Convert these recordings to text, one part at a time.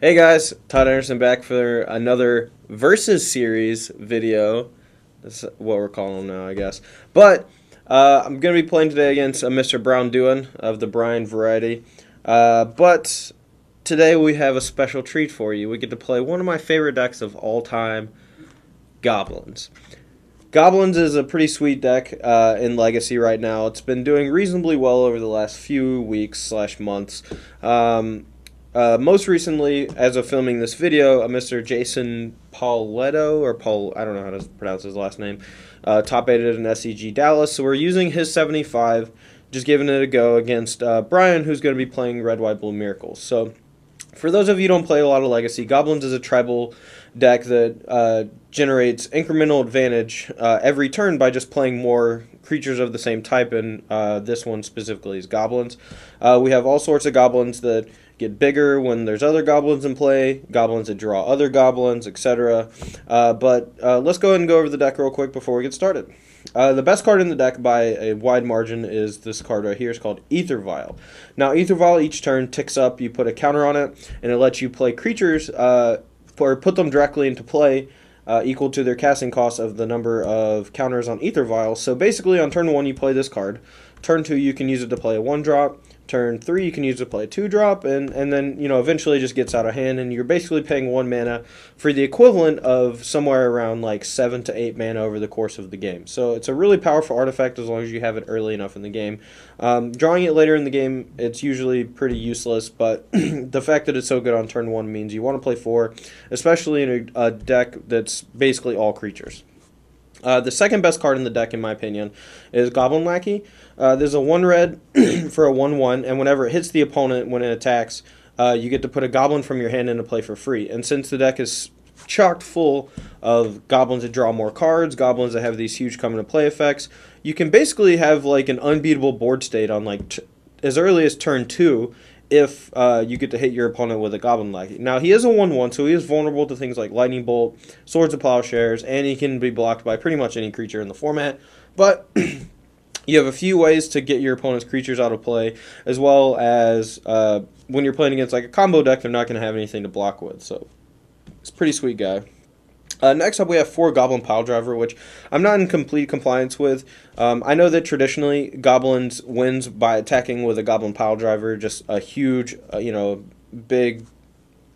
Hey guys, Todd Anderson back for another Versus Series video. That's what we're calling them now, I guess. But I'm going to be playing today against a Mr. Braun-Duin of the Brian variety. But today we have a special treat for you. We get to play one of my favorite decks of all time, Goblins. Goblins is a pretty sweet deck in Legacy right now. It's been doing reasonably well over the last few weeks/months. Most recently, as of filming this video, Mr. Jason Pauletto, or Paul, I don't know how to pronounce his last name, top 8'd in SEG Dallas. So we're using his 75, just giving it a go against Brian, who's going to be playing Red, White, Blue Miracles. So for those of you who don't play a lot of Legacy, Goblins is a tribal deck that generates incremental advantage every turn by just playing more creatures of the same type, and this one specifically is Goblins. We have all sorts of Goblins that get bigger when there's other Goblins in play, Goblins that draw other Goblins, etc. But let's go ahead and go over the deck real quick before we get started. The best card in the deck by a wide margin is this card right here. It's called Vial. Now, Vial each turn ticks up. You put a counter on it, and it lets you play creatures or put them directly into play equal to their casting cost of the number of counters on Vial. So basically, on turn 1, you play this card. Turn 2, you can use it to play a 1-drop. Turn 3, you can use it to play a 2-drop, and then, eventually it just gets out of hand, and you're basically paying 1 mana for the equivalent of somewhere around like 7 to 8 mana over the course of the game. So it's a really powerful artifact as long as you have it early enough in the game. Drawing it later in the game, it's usually pretty useless, but the fact that it's so good on turn 1 means you want to play 4, especially in a deck that's basically all creatures. The second best card in the deck, in my opinion, is Goblin Lackey. There's a 1-red for a 1/1, and whenever it hits the opponent when it attacks, you get to put a Goblin from your hand into play for free. And since the deck is chocked full of Goblins that draw more cards, Goblins that have these huge come-into-play effects, you can basically have like an unbeatable board state on like as early as turn 2, if you get to hit your opponent with a Goblin Lackey. Now, he is a 1/1, so he is vulnerable to things like Lightning Bolt, Swords of Plowshares, and he can be blocked by pretty much any creature in the format. But you have a few ways to get your opponent's creatures out of play, as well as when you're playing against like a combo deck, they're not going to have anything to block with. So it's a pretty sweet guy. Next up, we have 4 Goblin Piledriver, which I'm not in complete compliance with. I know that traditionally Goblins wins by attacking with a Goblin Piledriver, just a huge, big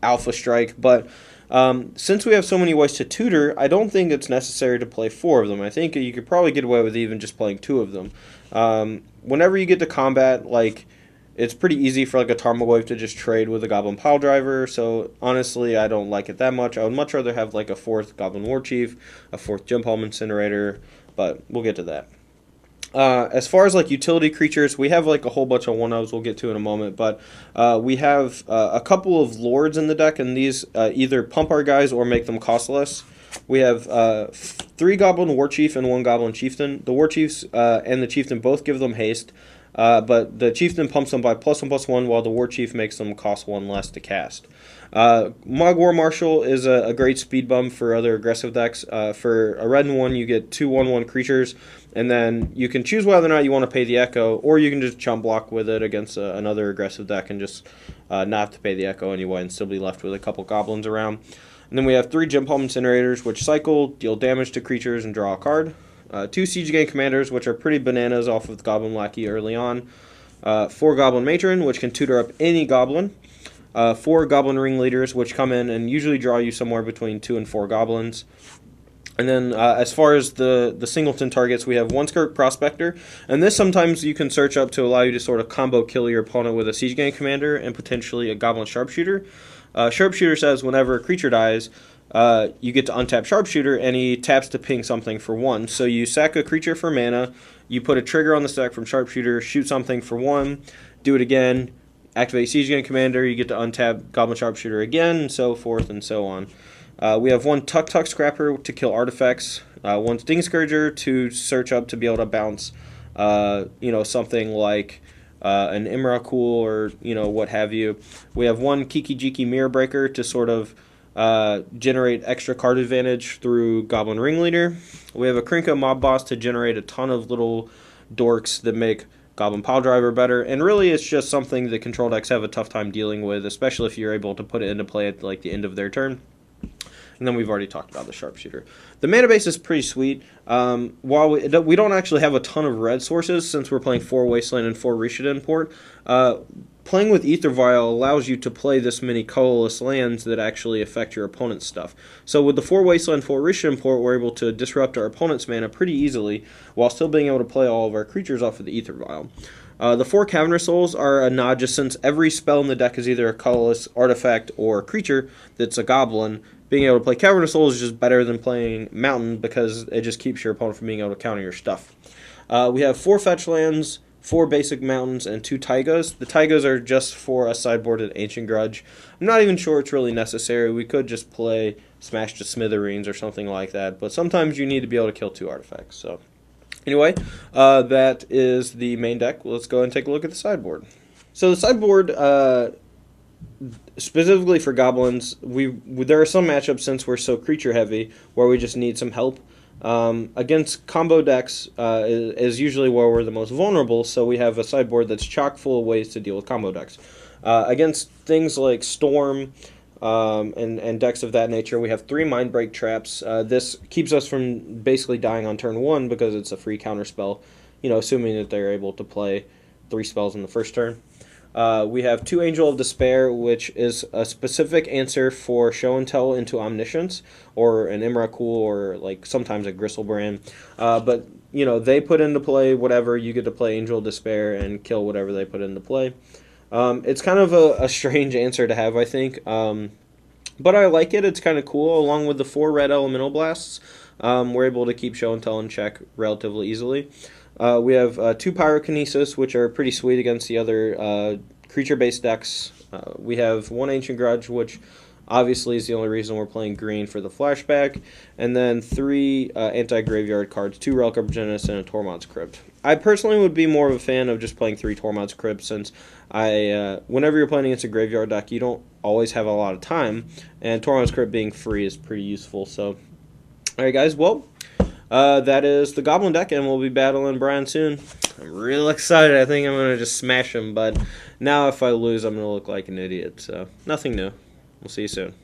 alpha strike. But since we have so many ways to tutor, I don't think it's necessary to play 4 of them. I think you could probably get away with even just playing 2 of them. Whenever you get to combat, it's pretty easy for like a Tarmogoyf to just trade with a Goblin Piledriver, so honestly I don't like it that much. I would much rather have like a 4th Goblin Warchief, a 4th Gem Palm Incinerator, but we'll get to that. As far as like utility creatures, we have like a whole bunch of 1/0s we'll get to in a moment, but we have a couple of Lords in the deck, and these either pump our guys or make them cost less. We have 3 Goblin Warchief and 1 Goblin Chieftain. The Warchiefs and the Chieftain both give them haste. But the Chieftain pumps them by +1/+1, while the Warchief makes them cost 1 less to cast. Mog War Marshal is a great speed bump for other aggressive decks. For a red and 1, you get 2 1/1 creatures, and then you can choose whether or not you want to pay the Echo, or you can just chump block with it against another aggressive deck and just not have to pay the Echo anyway and still be left with a couple Goblins around. And then we have 3 Gem Palm Incinerators, which cycle, deal damage to creatures, and draw a card. 2 Siege Gang Commanders, which are pretty bananas off of Goblin Lackey early on. 4 Goblin Matron, which can tutor up any Goblin. 4 Goblin Ringleaders, which come in and usually draw you somewhere between 2 and 4 Goblins. And then as far as the singleton targets, we have 1 Skirk Prospector. And this sometimes you can search up to allow you to sort of combo kill your opponent with a Siege Gang Commander and potentially a Goblin Sharpshooter. Sharpshooter says whenever a creature dies, you get to untap Sharpshooter, and he taps to ping something for 1. So you sack a creature for mana, you put a trigger on the stack from Sharpshooter, shoot something for 1, do it again, activate Siege Gang Commander, you get to untap Goblin Sharpshooter again, and so forth and so on. We have 1 Tuk Scrapper to kill artifacts, 1 Sting Scourger to search up to be able to bounce, something like an Imrakul or, what have you. We have 1 Kiki Jiki Mirror Breaker to sort of generate extra card advantage through Goblin Ringleader. We have a Krinka Mob Boss to generate a ton of little dorks that make Goblin Piledriver better, and really it's just something that control decks have a tough time dealing with, especially if you're able to put it into play at like the end of their turn. And then we've already talked about the Sharpshooter. The mana base is pretty sweet. While we don't actually have a ton of red sources, since we're playing 4 Wasteland and 4 Rishadan Port, playing with Aether Vial allows you to play this many colorless lands that actually affect your opponent's stuff. So with the 4 Wasteland, 4 Rishadan Port, we're able to disrupt our opponent's mana pretty easily, while still being able to play all of our creatures off of the Aether Vial. The 4 Cavernous Souls are a nod, just since every spell in the deck is either a colorless artifact or a creature that's a goblin. Being able to play Cavernous Souls is just better than playing Mountain, because it just keeps your opponent from being able to counter your stuff. We have 4 fetch lands, 4 basic mountains, and 2 Taigas. The Taigas are just for a sideboarded Ancient Grudge. I'm not even sure it's really necessary. We could just play Smash to Smithereens or something like that, but sometimes you need to be able to kill 2 artifacts. So anyway, that is the main deck. Let's go and take a look at the sideboard. So the sideboard, specifically for Goblins, there are some matchups, since we're so creature heavy, where we just need some help. Against combo decks is usually where we're the most vulnerable, so we have a sideboard that's chock full of ways to deal with combo decks. Against things like Storm and decks of that nature, we have 3 Mindbreak traps. This keeps us from basically dying on turn 1, because it's a free counter spell, assuming that they're able to play 3 spells in the first turn. We have 2 Angel of Despair, which is a specific answer for Show and Tell into Omniscience, or an Imrakul, or like sometimes a Gristlebrand. But they put into play whatever, you get to play Angel of Despair and kill whatever they put into play. It's kind of a strange answer to have, I think, but I like it. It's kind of cool. Along with the 4 red Elemental Blasts, we're able to keep Show and Tell in check relatively easily. We have 2 Pyrokinesis, which are pretty sweet against the other creature-based decks. We have 1 Ancient Grudge, which obviously is the only reason we're playing green for the flashback, and then 3 anti-graveyard cards, 2 Relic of Progenitus, and a Tormod's Crypt. I personally would be more of a fan of just playing 3 Tormod's Crypt, since whenever you're playing against a graveyard deck, you don't always have a lot of time, and Tormod's Crypt being free is pretty useful. So, alright guys, well, that is the Goblin deck, and we'll be battling Brian soon. I'm real excited. I think I'm going to just smash him, but now if I lose, I'm going to look like an idiot, so nothing new. We'll see you soon.